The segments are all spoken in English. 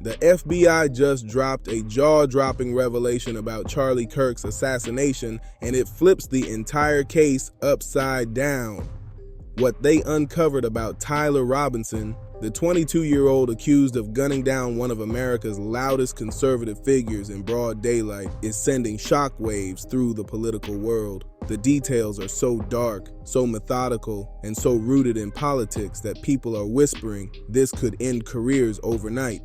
The FBI just dropped a jaw-dropping revelation about Charlie Kirk's assassination, and it flips the entire case upside down. What they uncovered about Tyler Robinson, the 22-year-old accused of gunning down one of America's loudest conservative figures in broad daylight, is sending shockwaves through the political world. The details are so dark, so methodical, and so rooted in politics that people are whispering this could end careers overnight.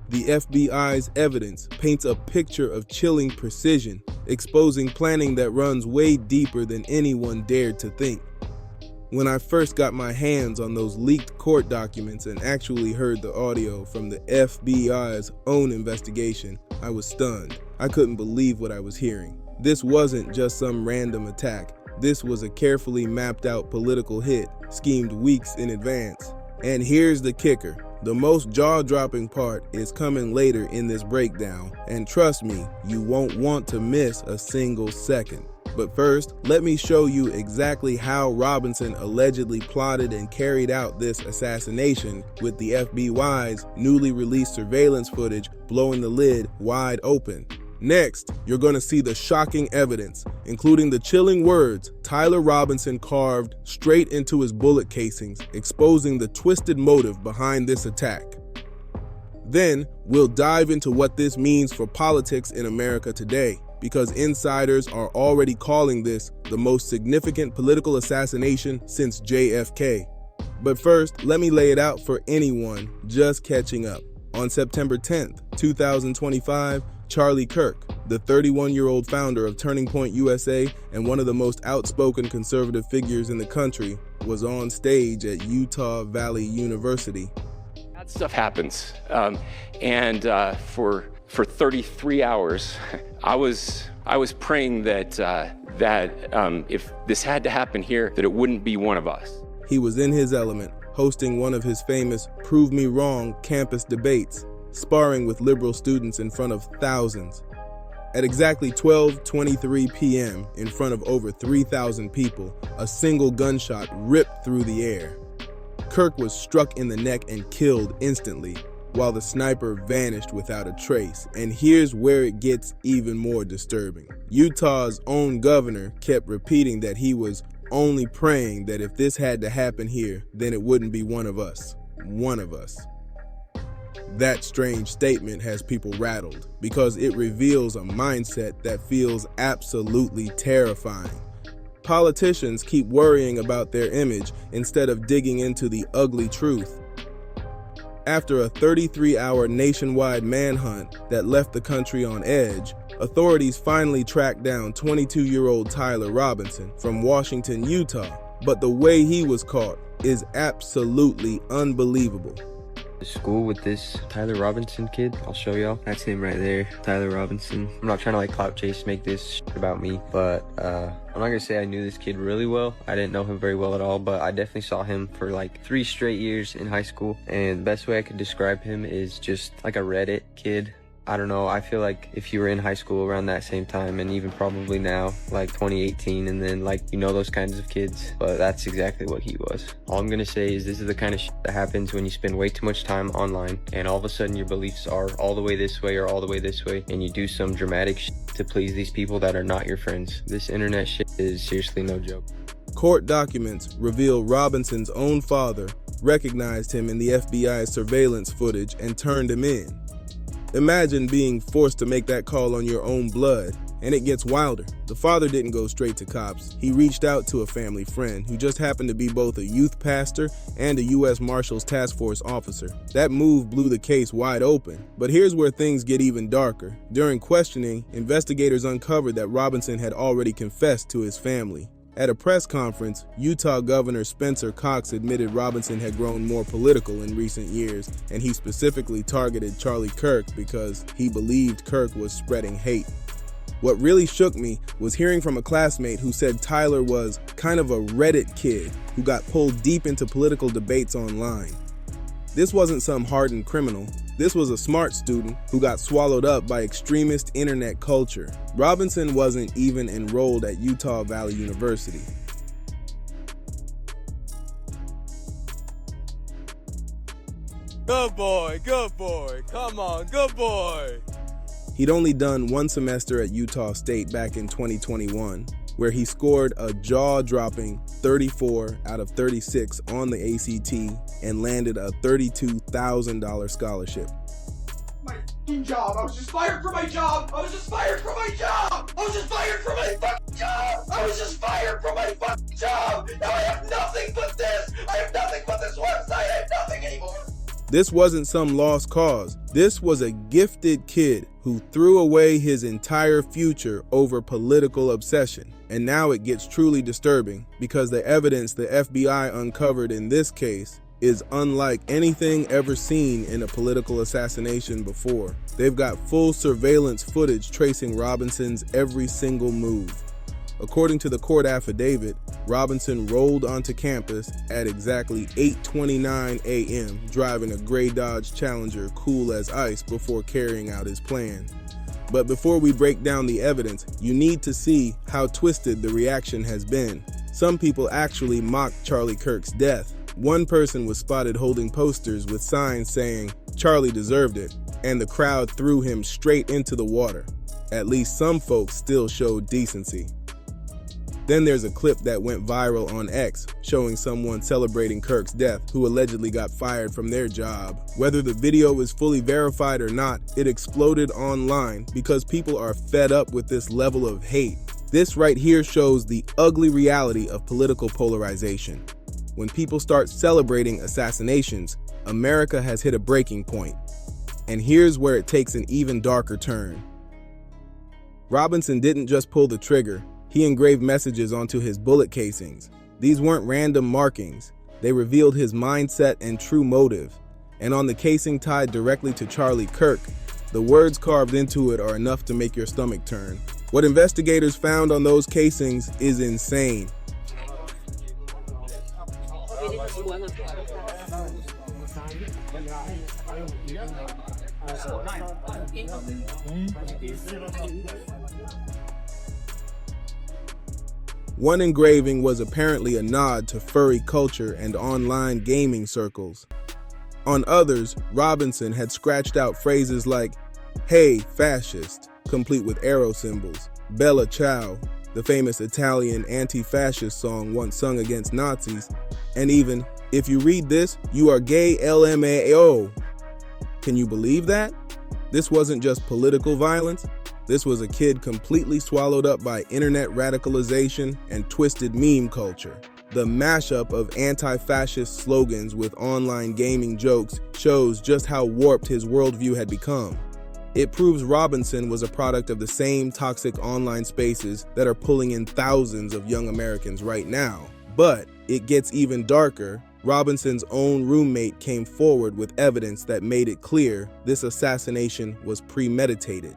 The FBI's evidence paints a picture of chilling precision, exposing planning that runs way deeper than anyone dared to think. When I first got my hands on those leaked court documents and actually heard the audio from the FBI's own investigation, I was stunned. I couldn't believe what I was hearing. This wasn't just some random attack. This was a carefully mapped out political hit, schemed weeks in advance. And here's the kicker. The most jaw-dropping part is coming later in this breakdown, and trust me, you won't want to miss a single second. But first, let me show you exactly how Robinson allegedly plotted and carried out this assassination, with the FBI's newly released surveillance footage blowing the lid wide open. Next, you're going to see the shocking evidence, including the chilling words Tyler Robinson carved straight into his bullet casings, exposing the twisted motive behind this attack. Then, we'll dive into what this means for politics in America today, because insiders are already calling this the most significant political assassination since JFK. But first, let me lay it out for anyone just catching up. On September 10th, 2025, Charlie Kirk, the 31-year-old founder of Turning Point USA and one of the most outspoken conservative figures in the country, was on stage at Utah Valley University. That stuff happens, for 33 hours, I was praying that if this had to happen here, that it wouldn't be one of us. He was in his element, hosting one of his famous Prove Me Wrong campus debates, sparring with liberal students in front of thousands. At exactly 12:23 p.m., in front of over 3,000 people, a single gunshot ripped through the air. Kirk was struck in the neck and killed instantly, while the sniper vanished without a trace. And here's where it gets even more disturbing. Utah's own governor kept repeating that he was only praying that if this had to happen here, then it wouldn't be one of us. One of us. That strange statement has people rattled because it reveals a mindset that feels absolutely terrifying. Politicians keep worrying about their image instead of digging into the ugly truth. After a 33-hour nationwide manhunt that left the country on edge, authorities finally tracked down 22-year-old Tyler Robinson from Washington, Utah. But the way he was caught is absolutely unbelievable. School with this Tyler Robinson kid, I'll show y'all. That's him right there, Tyler Robinson. I'm not trying to clout chase, make this shit about me, but I'm not gonna say I knew this kid really well. I didn't know him very well at all, but I definitely saw him for 3 straight years in high school. And the best way I could describe him is just like a Reddit kid. I don't know, I feel like if you were in high school around that same time, and even probably now, 2018, and then those kinds of kids, but that's exactly what he was. All I'm gonna say is this is the kind of shit that happens when you spend way too much time online, and all of a sudden your beliefs are all the way this way or all the way this way, and you do some dramatic shit to please these people that are not your friends. This internet shit is seriously no joke. Court documents reveal Robinson's own father recognized him in the FBI's surveillance footage and turned him in. Imagine being forced to make that call on your own blood, and it gets wilder. The father didn't go straight to cops. He reached out to a family friend who just happened to be both a youth pastor and a U.S. Marshals Task Force officer. That move blew the case wide open. But here's where things get even darker. During questioning, investigators uncovered that Robinson had already confessed to his family. At a press conference, Utah Governor Spencer Cox admitted Robinson had grown more political in recent years, and he specifically targeted Charlie Kirk because he believed Kirk was spreading hate. What really shook me was hearing from a classmate who said Tyler was kind of a Reddit kid who got pulled deep into political debates online. This wasn't some hardened criminal. This was a smart student who got swallowed up by extremist internet culture. Robinson wasn't even enrolled at Utah Valley University. Good boy, good boy. Come on, good boy. He'd only done one semester at Utah State back in 2021, where he scored a jaw-dropping 34 out of 36 on the ACT and landed a $32,000 scholarship. My fucking job. I was just fired from my job. I was just fired from my job. I was just fired from my fucking job. I was just fired from my fucking job. Now I have nothing but this. I have nothing but this website. I have nothing anymore. This wasn't some lost cause. This was a gifted kid who threw away his entire future over political obsession. And now it gets truly disturbing because the evidence the FBI uncovered in this case is unlike anything ever seen in a political assassination before. They've got full surveillance footage tracing Robinson's every single move. According to the court affidavit, Robinson rolled onto campus at exactly 8:29 a.m., driving a gray Dodge Challenger cool as ice before carrying out his plan. But before we break down the evidence, you need to see how twisted the reaction has been. Some people actually mocked Charlie Kirk's death. One person was spotted holding posters with signs saying, "Charlie deserved it," and the crowd threw him straight into the water. At least some folks still showed decency. Then there's a clip that went viral on X showing someone celebrating Kirk's death who allegedly got fired from their job. Whether the video is fully verified or not, it exploded online because people are fed up with this level of hate. This right here shows the ugly reality of political polarization. When people start celebrating assassinations, America has hit a breaking point. And here's where it takes an even darker turn. Robinson didn't just pull the trigger. He engraved messages onto his bullet casings. These weren't random markings. They revealed his mindset and true motive. And on the casing tied directly to Charlie Kirk, the words carved into it are enough to make your stomach turn. What investigators found on those casings is insane. One engraving was apparently a nod to furry culture and online gaming circles. On others, Robinson had scratched out phrases like, "Hey, fascist," complete with arrow symbols, "Bella Ciao," the famous Italian anti-fascist song once sung against Nazis, and even, "If you read this, you are gay LMAO." Can you believe that? This wasn't just political violence. This was a kid completely swallowed up by internet radicalization and twisted meme culture. The mashup of anti-fascist slogans with online gaming jokes shows just how warped his worldview had become. It proves Robinson was a product of the same toxic online spaces that are pulling in thousands of young Americans right now. But it gets even darker. Robinson's own roommate came forward with evidence that made it clear this assassination was premeditated.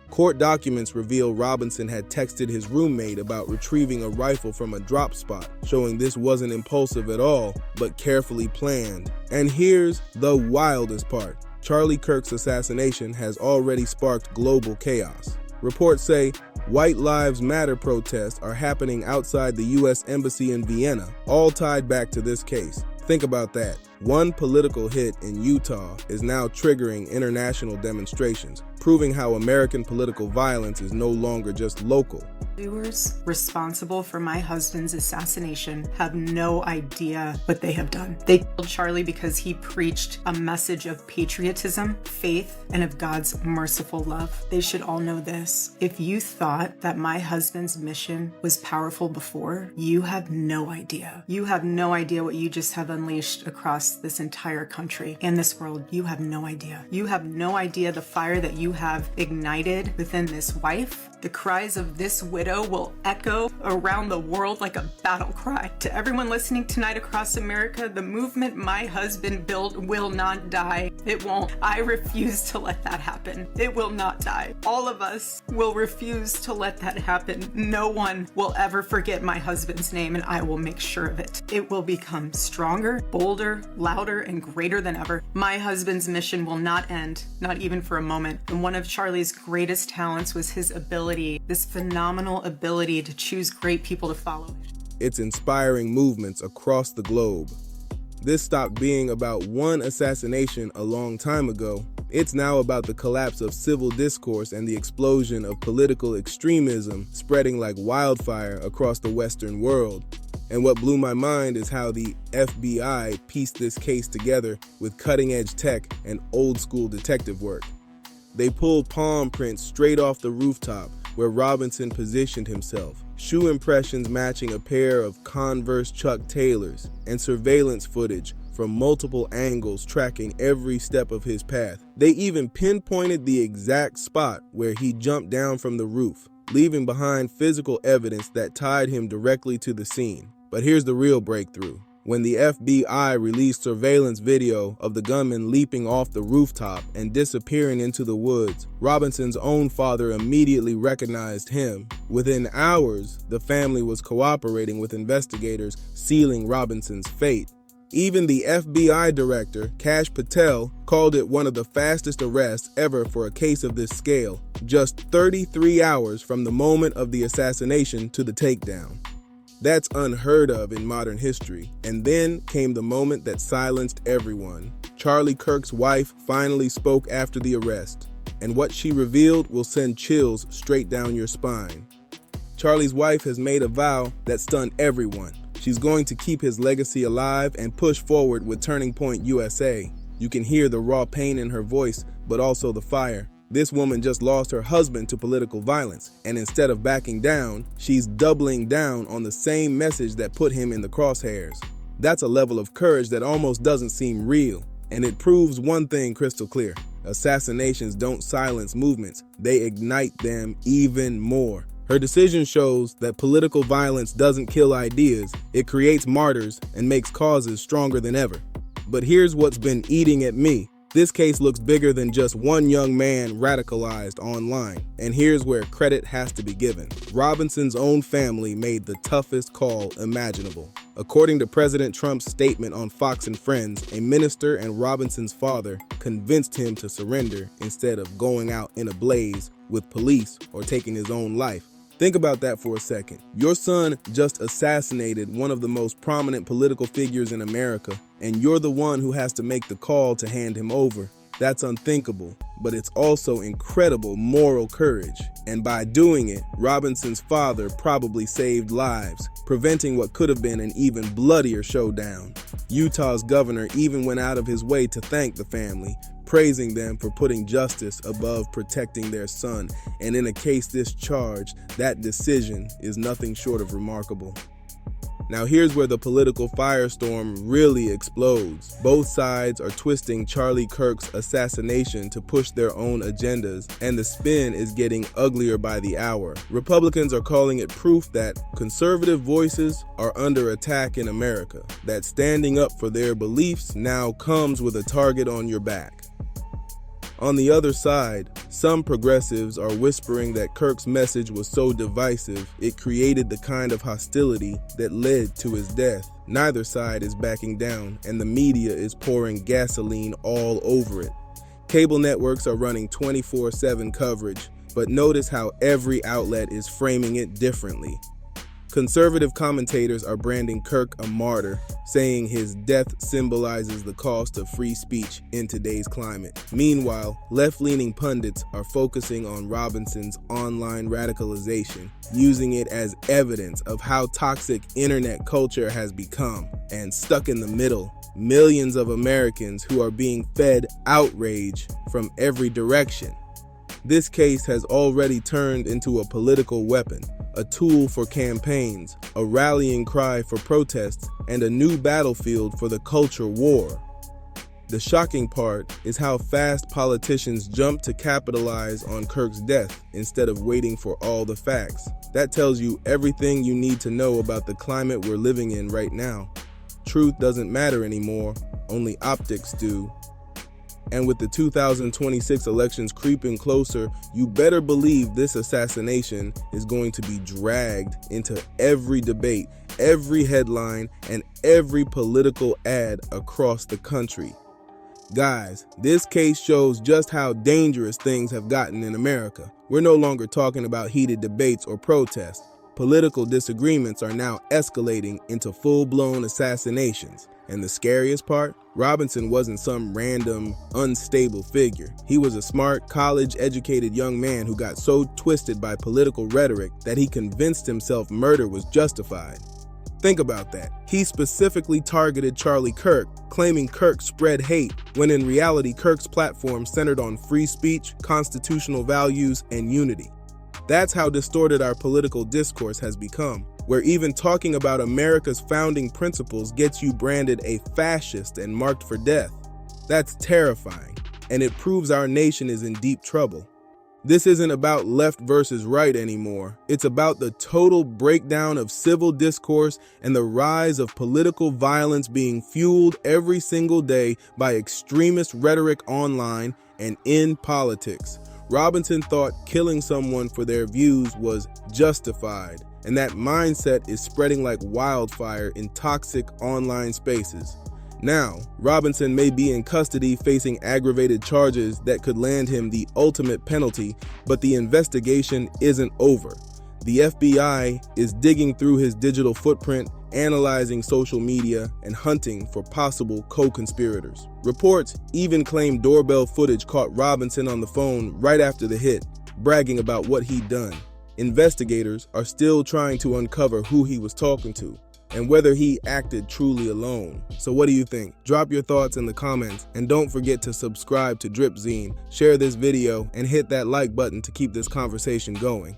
Court documents reveal Robinson had texted his roommate about retrieving a rifle from a drop spot, showing this wasn't impulsive at all, but carefully planned. And here's the wildest part. Charlie Kirk's assassination has already sparked global chaos. Reports say White Lives Matter protests are happening outside the U.S. Embassy in Vienna, all tied back to this case. Think about that. One political hit in Utah is now triggering international demonstrations, proving how American political violence is no longer just local. Doers responsible for my husband's assassination have no idea what they have done. They killed Charlie because he preached a message of patriotism, faith, and of God's merciful love. They should all know this. If you thought that my husband's mission was powerful before, you have no idea. You have no idea what you just have unleashed across this entire country and this world. You have no idea. You have no idea the fire that you have ignited within this wife. The cries of this widow will echo around the world like a battle cry. To everyone listening tonight across America, the movement my husband built will not die. It won't. I refuse to let that happen. It will not die. All of us will refuse to let that happen. No one will ever forget my husband's name, and I will make sure of it. It will become stronger, bolder, louder, and greater than ever. My husband's mission will not end, not even for a moment. And one of Charlie's greatest talents was his ability, this phenomenal ability to choose great people to follow. It's inspiring movements across the globe. This stopped being about one assassination a long time ago. It's now about the collapse of civil discourse and the explosion of political extremism spreading like wildfire across the Western world. And what blew my mind is how the FBI pieced this case together with cutting-edge tech and old-school detective work. They pulled palm prints straight off the rooftop where Robinson positioned himself, shoe impressions matching a pair of Converse Chuck Taylors, and surveillance footage from multiple angles tracking every step of his path. They even pinpointed the exact spot where he jumped down from the roof, leaving behind physical evidence that tied him directly to the scene. But here's the real breakthrough. When the FBI released surveillance video of the gunman leaping off the rooftop and disappearing into the woods, Robinson's own father immediately recognized him. Within hours, the family was cooperating with investigators, sealing Robinson's fate. Even the FBI director, Kash Patel, called it one of the fastest arrests ever for a case of this scale, just 33 hours from the moment of the assassination to the takedown. That's unheard of in modern history. And then came the moment that silenced everyone. Charlie Kirk's wife finally spoke after the arrest, and what she revealed will send chills straight down your spine. Charlie's wife has made a vow that stunned everyone. She's going to keep his legacy alive and push forward with Turning Point USA. You can hear the raw pain in her voice, but also the fire. This woman just lost her husband to political violence, and instead of backing down, she's doubling down on the same message that put him in the crosshairs. That's a level of courage that almost doesn't seem real, and it proves one thing crystal clear. Assassinations don't silence movements, they ignite them even more. Her decision shows that political violence doesn't kill ideas, it creates martyrs and makes causes stronger than ever. But here's what's been eating at me. This case looks bigger than just one young man radicalized online, and here's where credit has to be given. Robinson's own family made the toughest call imaginable. According to President Trump's statement on Fox and Friends, a minister and Robinson's father convinced him to surrender instead of going out in a blaze with police or taking his own life. Think about that for a second. Your son just assassinated one of the most prominent political figures in America, and you're the one who has to make the call to hand him over. That's unthinkable, but it's also incredible moral courage. And by doing it, Robinson's father probably saved lives, preventing what could have been an even bloodier showdown. Utah's governor even went out of his way to thank the family, praising them for putting justice above protecting their son. And in a case this charged, that decision is nothing short of remarkable. Now here's where the political firestorm really explodes. Both sides are twisting Charlie Kirk's assassination to push their own agendas, and the spin is getting uglier by the hour. Republicans are calling it proof that conservative voices are under attack in America, that standing up for their beliefs now comes with a target on your back. On the other side, some progressives are whispering that Kirk's message was so divisive, it created the kind of hostility that led to his death. Neither side is backing down, and the media is pouring gasoline all over it. Cable networks are running 24/7 coverage, but notice how every outlet is framing it differently. Conservative commentators are branding Kirk a martyr, saying his death symbolizes the cost of free speech in today's climate. Meanwhile, left-leaning pundits are focusing on Robinson's online radicalization, using it as evidence of how toxic internet culture has become. And stuck in the middle, millions of Americans who are being fed outrage from every direction. This case has already turned into a political weapon, a tool for campaigns, a rallying cry for protests, and a new battlefield for the culture war. The shocking part is how fast politicians jump to capitalize on Kirk's death instead of waiting for all the facts. That tells you everything you need to know about the climate we're living in right now. Truth doesn't matter anymore, only optics do. And with the 2026 elections creeping closer, you better believe this assassination is going to be dragged into every debate, every headline, and every political ad across the country. Guys, this case shows just how dangerous things have gotten in America. We're no longer talking about heated debates or protests. Political disagreements are now escalating into full-blown assassinations. And the scariest part? Robinson wasn't some random, unstable figure. He was a smart, college-educated young man who got so twisted by political rhetoric that he convinced himself murder was justified. Think about that. He specifically targeted Charlie Kirk, claiming Kirk spread hate, when in reality Kirk's platform centered on free speech, constitutional values, and unity. That's how distorted our political discourse has become, where even talking about America's founding principles gets you branded a fascist and marked for death. That's terrifying, and it proves our nation is in deep trouble. This isn't about left versus right anymore. It's about the total breakdown of civil discourse and the rise of political violence being fueled every single day by extremist rhetoric online and in politics. Robinson thought killing someone for their views was justified, and that mindset is spreading like wildfire in toxic online spaces. Now, Robinson may be in custody facing aggravated charges that could land him the ultimate penalty, but the investigation isn't over. The FBI is digging through his digital footprint, analyzing social media, and hunting for possible co-conspirators. Reports even claim doorbell footage caught Robinson on the phone right after the hit, bragging about what he'd done. Investigators are still trying to uncover who he was talking to and whether he acted truly alone. So what do you think? Drop your thoughts in the comments, and don't forget to subscribe to Dripzine, share this video, and hit that like button to keep this conversation going.